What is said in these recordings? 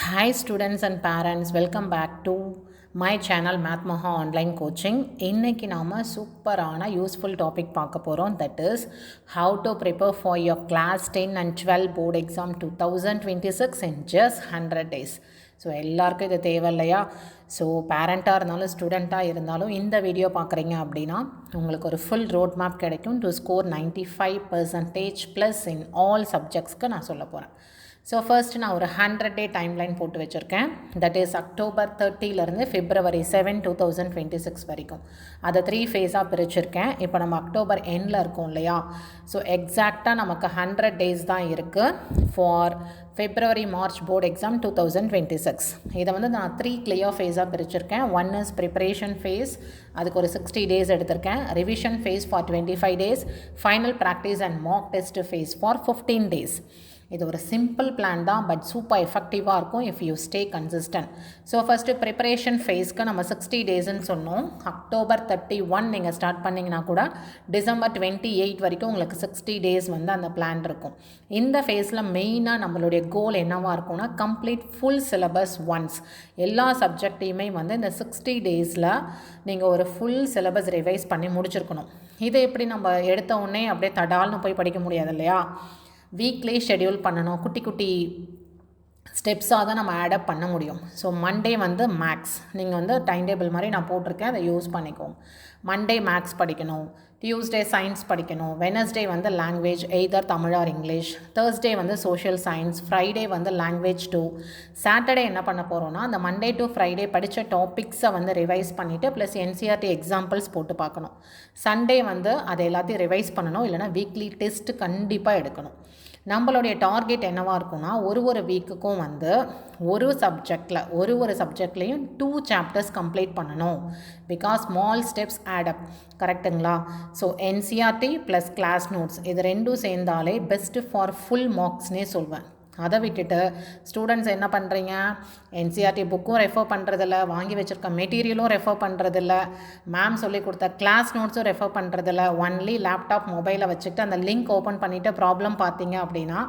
Hi students and parents, welcome back to my channel Math Maha Online Coaching. இன்னைக்கு நாம சூப்பரான useful topic பார்க்க போகிறோம். That is how to prepare for your class 10 and 12 board exam 2026 in just 100 days. So எல்லாருக்கும் இது தேவை இல்லையா? So பேரண்ட்டாக இருந்தாலும் ஸ்டூடெண்ட்டாக இருந்தாலும் இந்த வீடியோ பார்க்குறீங்க அப்படின்னா உங்களுக்கு ஒரு ஃபுல் ரோட் மேப் கிடைக்கும் to score 95% plus in all சப்ஜெக்ட்ஸ்க்கு நான் சொல்ல போகிறேன். ஸோ ஃபர்ஸ்ட் நான் ஒரு 100-day டைம்லைன் போட்டு வச்சுருக்கேன். தட் இஸ் October 30லேருந்து February 7, 2026 வரைக்கும். அதை 3 ஃபேஸாக பிரிச்சுருக்கேன். இப்போ நம்ம அக்டோபர் எண்டில் இருக்கோம் இல்லையா? ஸோ எக்ஸாக்டாக நமக்கு 100 days தான் இருக்குது for February March board exam 2026. இதை வந்து நான் 3 கிளியர் ஃபேஸாக பிரிச்சுருக்கேன். ஒன் இஸ் ப்ரிப்பரேஷன் ஃபேஸ், அதுக்கு ஒரு 60 days எடுத்திருக்கேன். Revision phase for 25 days, final practice and mock test phase for 15 days. இது ஒரு சிம்பிள் பிளான் தான், பட் சூப்பர் எஃபெக்டிவாக இருக்கும் if you stay consistent. So first preparation ஃபேஸ்க்கு நம்ம 60 daysன்னு சொன்னோம். October 31 நீங்கள் ஸ்டார்ட் பண்ணிங்கன்னா கூட December 28 வரைக்கும் உங்களுக்கு 60 days வந்து அந்த பிளான் இருக்கும். இந்த ஃபேஸில் மெயினாக நம்மளுடைய கோல் என்னவாக இருக்கும்னா கம்ப்ளீட் ஃபுல் சிலபஸ் ஒன்ஸ். எல்லா சப்ஜெக்டையுமே வந்து இந்த 60 daysல நீங்கள் ஒரு ஃபுல் சிலபஸ் ரிவைஸ் பண்ணி முடிச்சிருக்கணும். இதை எப்படி நம்ம எடுத்த உடனே அப்படியே தடால்னு போய் படிக்க முடியாது இல்லையா? வீக்லி ஷெடியூல் பண்ணணும். குட்டி குட்டி ஸ்டெப்ஸாக தான் நம்ம ஆடப் பண்ண முடியும். ஸோ மண்டே வந்து மேக்ஸ், நீங்கள் வந்து டைம் டேபிள் மாதிரி நான் போட்டிருக்கேன், அதை யூஸ் பண்ணிக்கோங்க. மண்டே மேக்ஸ் படிக்கணும், டியூஸ்டே சயின்ஸ் படிக்கணும், வெனஸ்டே வந்து language either Tamil R English, Thursday வந்து சோஷியல் சயின்ஸ், ஃப்ரைடே வந்து லாங்குவேஜ் 2, சாட்டர்டே என்ன பண்ண போகிறோன்னா அந்த மண்டே டு ஃப்ரைடே படித்த டாபிக்ஸை வந்து ரிவைஸ் பண்ணிவிட்டு ப்ளஸ் என்சிஆர்டி எக்ஸாம்பிள்ஸ் போட்டு பார்க்கணும். சண்டே வந்து அதை எல்லாத்தையும் ரிவைஸ் பண்ணணும், இல்லைனா வீக்லி டெஸ்ட்டு கண்டிப்பாக எடுக்கணும். நம்மளுடைய டார்கெட் என்னவாக இருக்கும்னா ஒரு வீக்குக்கும் வந்து ஒரு சப்ஜெக்ட்லேயும் 2 chapters கம்ப்ளீட் பண்ணணும். பிகாஸ் ஸ்மால் ஸ்டெப்ஸ் ஆடப், கரெக்டுங்களா? So NCERT plus class notes இது ரெண்டும் சேர்ந்தாலே பெஸ்ட்டு ஃபார் ஃபுல் மார்க்ஸ்னே சொல்வேன். அதை விட்டுட்டு ஸ்டூடெண்ட்ஸ் என்ன பண்ணுறீங்க, என்சிஆர்டி புக்கும் ரெஃபர் பண்ணுறதில்ல, வாங்கி வச்சுருக்க மெட்டீரியலும் ரெஃபர் பண்ணுறதில்ல, மேம் சொல்லி கொடுத்த கிளாஸ் நோட்ஸும் ரெஃபர் பண்ணுறதில்ல, ஒன்லி லேப்டாப் மொபைலை வச்சுக்கிட்டு அந்த லிங்க் ஓப்பன் பண்ணிவிட்டு ப்ராப்ளம் பார்த்தீங்க அப்படின்னா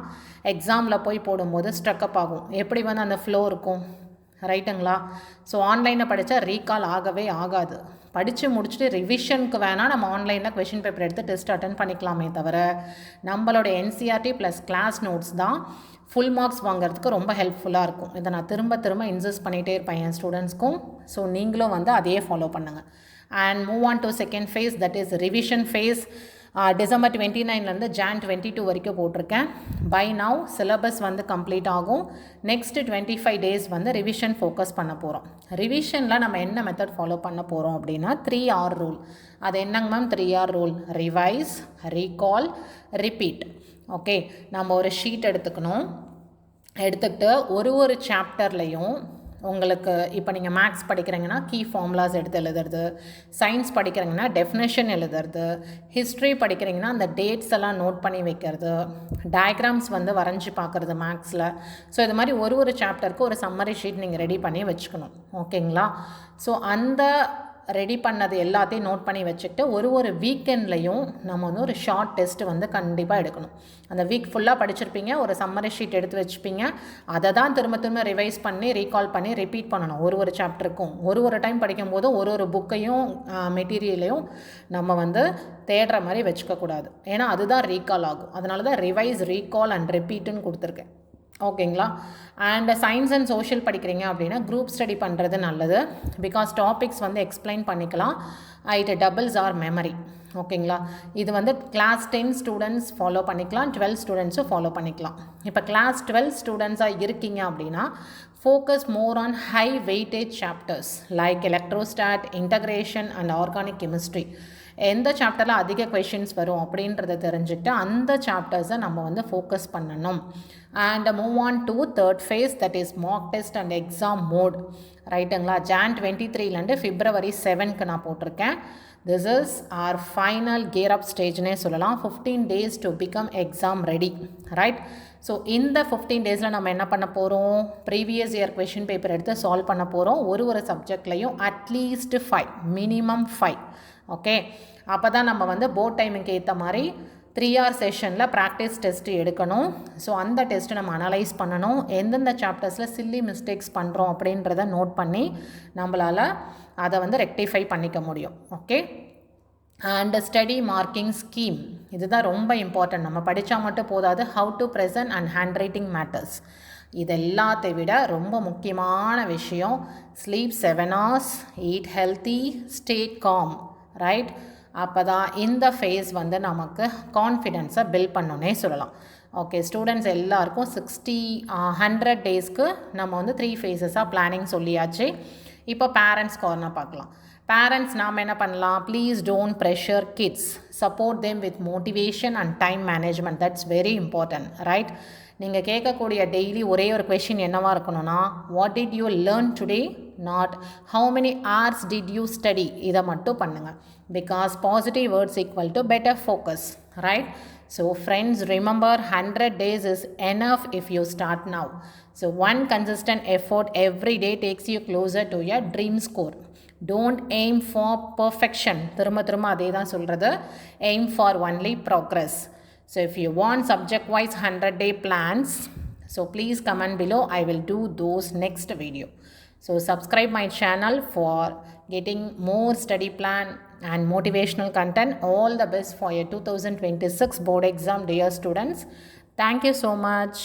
எக்ஸாமில் போய் போடும்போது ஸ்ட்ரக்கப் ஆகும். எப்படி வந்து அந்த ஃப்ளோ இருக்கும், ரைட்டுங்களா? ஸோ ஆன்லைனில் படித்தா ரீகால் ஆகவே ஆகாது. படித்து முடிச்சுட்டு ரிவிஷனுக்கு வேணால் நம்ம ஆன்லைனில் கொஷின் பேப்பர் எடுத்து டெஸ்ட் அட்டன் பண்ணிக்கலாமே தவிர நம்மளோட என்சிஆர்டி ப்ளஸ் கிளாஸ் நோட்ஸ் தான் ஃபுல் மார்க்ஸ் வாங்குறதுக்கு ரொம்ப ஹெல்ப்ஃபுல்லாக இருக்கும். இதை நான் திரும்ப இன்சிஸ்ட் பண்ணிகிட்டே இருப்பேன் என் ஸ்டூடெண்ட்ஸ்க்கும். ஸோ நீங்களும் வந்து அதையே ஃபாலோ பண்ணுங்கள். And move on to second phase, that is revision phase. December 29லேருந்து Jan 22 வரைக்கும் போட்டிருக்கேன். பை நவ் சிலபஸ் வந்து கம்ப்ளீட் ஆகும். நெக்ஸ்ட்டு 25 days வந்து ரிவிஷன் ஃபோக்கஸ் பண்ண போகிறோம். ரிவிஷனில் நம்ம என்ன மெத்தட் ஃபாலோ பண்ண போகிறோம் அப்படின்னா 3R ரூல். அது என்னங்க ma'am 3R rule? Revise, recall, repeat. Okay, நம்ம ஒரு ஷீட் எடுத்துக்கிட்டு ஒரு சாப்டர்லையும் உங்களுக்கு இப்போ நீங்கள் மேக்ஸ் படிக்கிறீங்கன்னா கீ ஃபார்முலாஸ் எடுத்து எழுதுறது, சயின்ஸ் படிக்கிறீங்கன்னா டெஃபினேஷன் எழுதுறது, ஹிஸ்ட்ரி படிக்கிறீங்கன்னா அந்த டேட்ஸ் எல்லாம் நோட் பண்ணி வைக்கிறது, டயக்ராம்ஸ் வந்து வரைஞ்சி பார்க்குறது மேக்ஸில். ஸோ இது மாதிரி ஒரு சாப்டருக்கு ஒரு சம்மரி ஷீட் நீங்கள் ரெடி பண்ணி வச்சுக்கணும். ஓகேங்களா? ஸோ அந்த ரெடி பண்ணது எல்லாத்தையும் நோட் பண்ணி வச்சுக்கிட்டு ஒரு வீக்கெண்ட்லையும் நம்ம வந்து ஒரு ஷார்ட் டெஸ்ட்டு வந்து கண்டிப்பாக எடுக்கணும். அந்த வீக் ஃபுல்லாக படிச்சிருப்பீங்க, ஒரு சம்மரி ஷீட் எடுத்து வச்சுப்பீங்க, அதை தான் திரும்ப ரிவைஸ் பண்ணி ரீகால் பண்ணி ரிப்பீட் பண்ணணும். ஒரு சாப்டருக்கும் ஒரு டைம் படிக்கும் போதும் ஒரு புக்கையும் மெட்டீரியலையும் நம்ம வந்து தேடுற மாதிரி வச்சுக்கக்கூடாது. ஏன்னா அதுதான் ரீகால் ஆகும். அதனால தான் ரிவைஸ், ரீகால் அண்ட் ரிப்பீட்டுன்னு கொடுத்துருக்கேன். ஓகேங்களா? அண்ட் சயின்ஸ் அண்ட் சோஷியல் படிக்கிறீங்க அப்படின்னா குரூப் ஸ்டடி பண்ணுறது நல்லது. பிகாஸ் டாபிக்ஸ் வந்து எக்ஸ்பிளைன் பண்ணிக்கலாம். It doubles our memory. ஓகேங்களா? இது வந்து கிளாஸ் 10 ஸ்டூடெண்ட்ஸ் ஃபாலோ பண்ணிக்கலாம், 12 ஸ்டூடெண்ட்ஸும் ஃபாலோ பண்ணிக்கலாம். இப்போ கிளாஸ் 12 ஸ்டூடெண்ட்ஸாக இருக்கீங்க அப்படின்னா focus more on high weightage chapters like electrostat, integration and organic chemistry. எந்த சாப்டரில் அதிக கொஷின்ஸ் வரும் அப்படின்றத தெரிஞ்சுக்கிட்டு அந்த சாப்டர்ஸை நம்ம வந்து ஃபோக்கஸ் பண்ணணும். And move on to third phase, that is mock test and exam mode. ரைட்டுங்களா? Jan 23லேருந்து February 7க்கு நான் போட்டிருக்கேன். This is our final gear up ஸ்டேஜ்னே சொல்லலாம். 15 days to become exam ready. Right? So இந்த 15 daysல நம்ம என்ன பண்ண போகிறோம், ப்ரீவியஸ் இயர் கொஷின் பேப்பர் எடுத்து சால்வ் பண்ண போகிறோம். ஒரு சப்ஜெக்ட்லையும் அட்லீஸ்ட் 5, மினிமம் 5. ஓகே, அப்போ தான் நம்ம வந்து போர்ட் டைமுக்கு ஏற்ற மாதிரி 3 hour செஷனில் ப்ராக்டிஸ் டெஸ்ட் எடுக்கணும். ஸோ அந்த டெஸ்ட்டு நம்ம அனலைஸ் பண்ணணும். எந்தெந்த சாப்டர்ஸில் சில்லி மிஸ்டேக்ஸ் பண்ணுறோம் அப்படின்றத நோட் பண்ணி நம்மளால் அதை வந்து ரெக்டிஃபை பண்ணிக்க முடியும். Okay, and study marking scheme, இதுதான் ரொம்ப இம்பார்ட்டன்ட். நம்ம படித்தா மட்டும் போதாது, how to present and hand writing matters. இது எல்லாத்தை விட ரொம்ப முக்கியமான விஷயம், sleep 7 hours, eat healthy, stay calm, right? அப்போ தான் இந்த ஃபேஸ் வந்து நமக்கு கான்ஃபிடென்ஸை பில்ட் பண்ணணுன்னே சொல்லலாம். ஓகே, ஸ்டூடெண்ட்ஸ் எல்லாருக்கும் 100 டேஸ்க்கு நம்ம வந்து 3 phases பிளானிங் சொல்லியாச்சு. இப்போ பேரண்ட்ஸ் கார்னர் பார்க்கலாம். பேரண்ட்ஸ் நாம் என்ன பண்ணலாம்? Please don't pressure kids, support them with motivation and time management. That's very important, right? நீங்கள் கேட்கக்கூடிய டெய்லி ஒரே ஒரு கொஷின் என்னவாக இருக்கணும்னா, what did you learn today, not how many hours did you study. இதை மட்டும் பண்ணுங்கள். Because positive words equal to better focus, right? So friends, remember 100 days is enough if you start now. So one consistent effort every day takes you closer to your dream score. Don't aim for perfection. திரும்ப அதே தான் சொல்கிறது. Aim for only progress. So if you want subject wise 100-day plans, so please comment below. I will do those next video. So subscribe my channel for getting more study plan and motivational content. All the best for your 2026 board exam, dear students. Thank you so much.